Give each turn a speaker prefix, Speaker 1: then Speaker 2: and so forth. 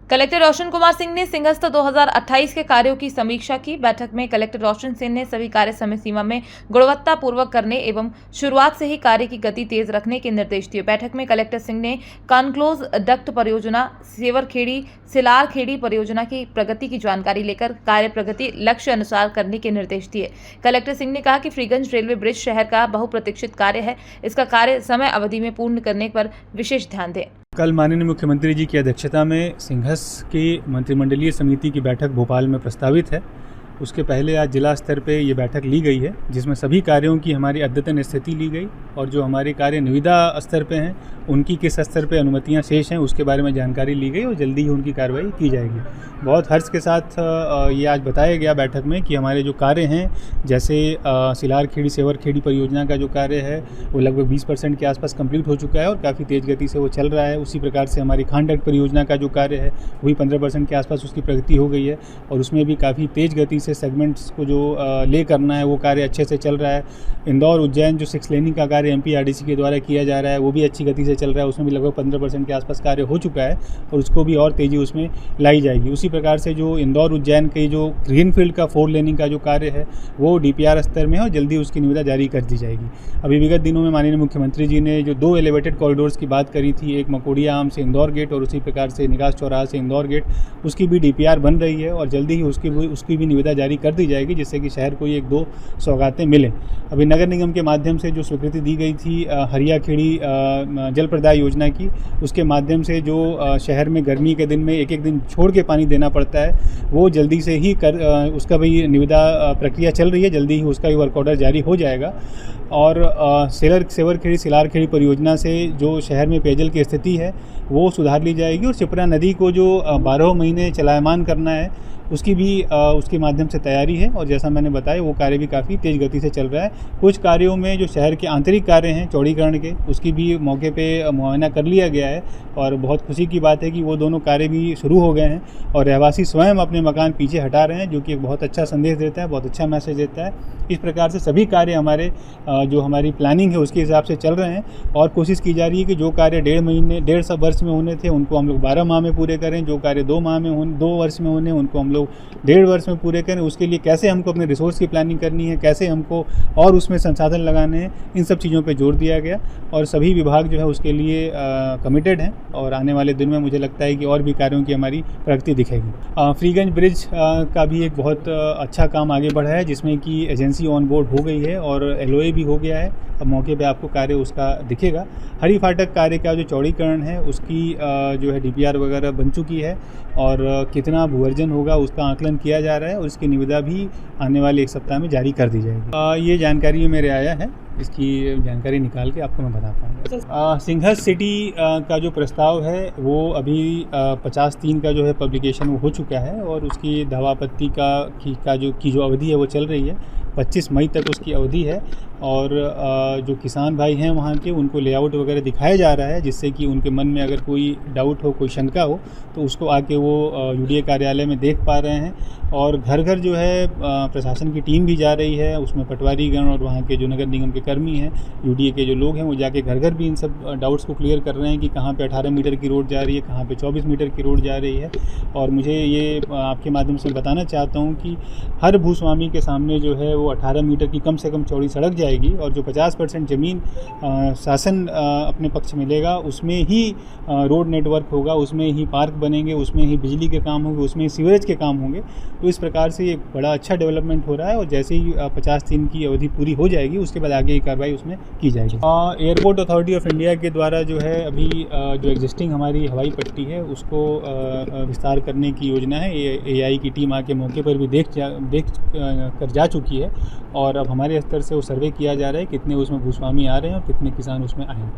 Speaker 1: Collector Roshan Kumar Singh ने सिंहस्थ 2028 के कार्यों की समीक्षा की। बैठक में कलेक्टर रोशन सिंह ने सभी कार्य समय सीमा में गुणवत्तापूर्वक करने एवं शुरुआत से ही कार्य की गति तेज रखने के निर्देश दिए। बैठक में कलेक्टर सिंह ने कानक्लोज डक्ट परियोजना, सेवरखेड़ी सिलारखेड़ी परियोजना की प्रगति की जानकारी लेकर कार्य प्रगति लक्ष्य अनुसार करने के निर्देश दिए। कलेक्टर सिंह ने कहा कि फ्रीगंज रेलवे ब्रिज शहर का बहुप्रतीक्षित कार्य है, इसका कार्य समय अवधि में पूर्ण करने पर विशेष ध्यान दें।
Speaker 2: कल माननीय मुख्यमंत्री जी की अध्यक्षता में सिंहस्थ की मंत्रिमंडलीय समिति की बैठक भोपाल में प्रस्तावित है। उसके पहले आज जिला स्तर पे ये बैठक ली गई है, जिसमें सभी कार्यों की हमारी अद्यतन स्थिति ली गई और जो हमारे कार्य निविदा स्तर पे हैं उनकी किस स्तर पे अनुमतियां शेष हैं उसके बारे में जानकारी ली गई और जल्दी ही उनकी कार्रवाई की जाएगी। बहुत हर्ष के साथ ये आज बताया गया बैठक में कि हमारे जो कार्य हैं, जैसे सिलारखेड़ी सेवरखेड़ी परियोजना का जो कार्य है वो लगभग 20% के आसपास कंप्लीट हो चुका है और काफ़ी तेज़ गति से वो चल रहा है। उसी प्रकार से हमारी खांडक परियोजना का जो कार्य है वही 15% के आसपास उसकी प्रगति हो गई है और उसमें भी काफ़ी तेज़ गति से सेगमेंट्स को जो ले करना है वो कार्य अच्छे से चल रहा है। इंदौर उज्जैन जो 6 लेनिंग का कार्य MPRDC के द्वारा किया जा रहा है वो भी अच्छी गति से चल रहा है, उसमें भी लगभग 15% के आसपास कार्य हो चुका है और उसको भी और तेज़ी उसमें लाई जाएगी। उसी प्रकार से जो इंदौर उज्जैन के जो ग्रीनफील्ड का 4 लेनिंग का जो कार्य है वो DPR स्तर में है और जल्दी उसकी निविदा जारी कर दी जाएगी। अभी विगत दिनों में माननीय मुख्यमंत्री जी ने जो 2 एलिवेटेड कॉरिडोर्स की बात करी थी, एक मकोड़िया आम से इंदौर गेट और उसी प्रकार से निकास चौराहा से इंदौर गेट, उसकी भी DPR बन रही है और जल्दी ही उसकी भी निविदा जारी कर दी जाएगी, जिससे कि शहर को 1-2 सौगातें मिलें। अभी नगर निगम के माध्यम से जो स्वीकृति दी गई थी हरिया खेड़ी जल प्रदाय योजना की, उसके माध्यम से जो शहर में गर्मी के दिन में एक दिन छोड़ के पानी देना पड़ता है वो जल्दी से ही उसका भी निविदा प्रक्रिया चल रही है, जल्दी ही उसका भी वर्क ऑर्डर जारी हो जाएगा। और सेवरखेड़ी सिलारखेड़ी परियोजना से जो शहर में पेयजल की स्थिति है वो सुधार ली जाएगी और शिप्रा नदी को जो 12 महीने चलायमान करना है उसकी भी उसके माध्यम से तैयारी है और जैसा मैंने बताया वो कार्य भी काफ़ी तेज़ गति से चल रहा है। कुछ कार्यों में जो शहर के आंतरिक कार्य हैं चौड़ीकरण के, उसकी भी मौके पे मुआयना कर लिया गया है और बहुत खुशी की बात है कि वो दोनों कार्य भी शुरू हो गए हैं और रहवासी स्वयं अपने मकान पीछे हटा रहे हैं, जो कि एक बहुत अच्छा संदेश देता है, बहुत अच्छा मैसेज देता है। इस प्रकार से सभी कार्य हमारे जो हमारी प्लानिंग है उसके हिसाब से चल रहे हैं और कोशिश की जा रही है कि जो कार्य 1.5 वर्ष में होने थे उनको हम लोग 12 माह में पूरे करें, जो कार्य 2 वर्ष में होने उनको हम लोग 1.5 वर्ष में पूरे करें। उसके लिए कैसे हमको अपने रिसोर्स की प्लानिंग करनी है, कैसे हमको और उसमें संसाधन लगाने हैं, इन सब चीज़ों पे जोर दिया गया और सभी विभाग जो है उसके लिए कमिटेड हैं और आने वाले दिन में मुझे लगता है कि और भी कार्यों की हमारी प्रगति दिखेगी। फ्रीगंज ब्रिज का भी एक बहुत अच्छा काम आगे बढ़ा है, जिसमें कि एजेंसी ऑन बोर्ड हो गई है और LOA भी हो गया है। अब मौके पे आपको कार्य उसका दिखेगा। हरी फाटक कार्य का जो चौड़ीकरण है उसकी जो है DPR वगैरह बन चुकी है और कितना भूअर्जन होगा उसका आकलन किया जा रहा है और इसकी निविदा भी आने वाले 1 सप्ताह में जारी कर दी जाएगी। ये जानकारी मेरे आया है, इसकी जानकारी निकाल के आपको मैं बता पाऊँगा। सिंहस्थ सिटी का जो प्रस्ताव है वो अभी 50-3 का जो है पब्लिकेशन वो हो चुका है और उसकी दावापत्ति की जो अवधि है वो चल रही है। 25 मई तक उसकी अवधि है और जो किसान भाई हैं वहाँ के उनको लेआउट वगैरह दिखाया जा रहा है, जिससे कि उनके मन में अगर कोई डाउट हो, कोई शंका हो तो उसको आके वो UDA कार्यालय में देख पा रहे हैं। और घर घर जो है प्रशासन की टीम भी जा रही है, उसमें पटवारीगण और वहाँ के जो नगर निगम के कर्मी हैं, UDA के जो लोग हैं वो जाके घर घर भी इन सब डाउट्स को क्लियर कर रहे हैं कि कहाँ पे 18 मीटर की रोड जा रही है, कहाँ पे 24 मीटर की रोड जा रही है। और मुझे ये आपके माध्यम से बताना चाहता हूँ कि हर भूस्वामी के सामने जो है वो 18 मीटर की कम से कम चौड़ी सड़क जाएगी और जो 50% ज़मीन शासन अपने पक्ष में लेगा उसमें ही रोड नेटवर्क होगा, उसमें ही पार्क बनेंगे, उसमें ही बिजली के काम होंगे, उसमें ही सीवरेज के काम होंगे। तो इस प्रकार से एक बड़ा अच्छा डेवलपमेंट हो रहा है और जैसे ही 50 दिन की अवधि पूरी हो जाएगी उसके बाद आगे की कार्रवाई उसमें की जाएगी। एयरपोर्ट अथॉरिटी ऑफ इंडिया के द्वारा जो है अभी जो एग्जिस्टिंग हमारी हवाई पट्टी है उसको विस्तार करने की योजना है। AI की टीम आके मौके पर भी देख कर जा चुकी है और अब हमारे स्तर से वो सर्वे किया जा रहा है कितने उसमें भूस्वामी आ रहे हैं और कितने किसान उसमें आए हैं।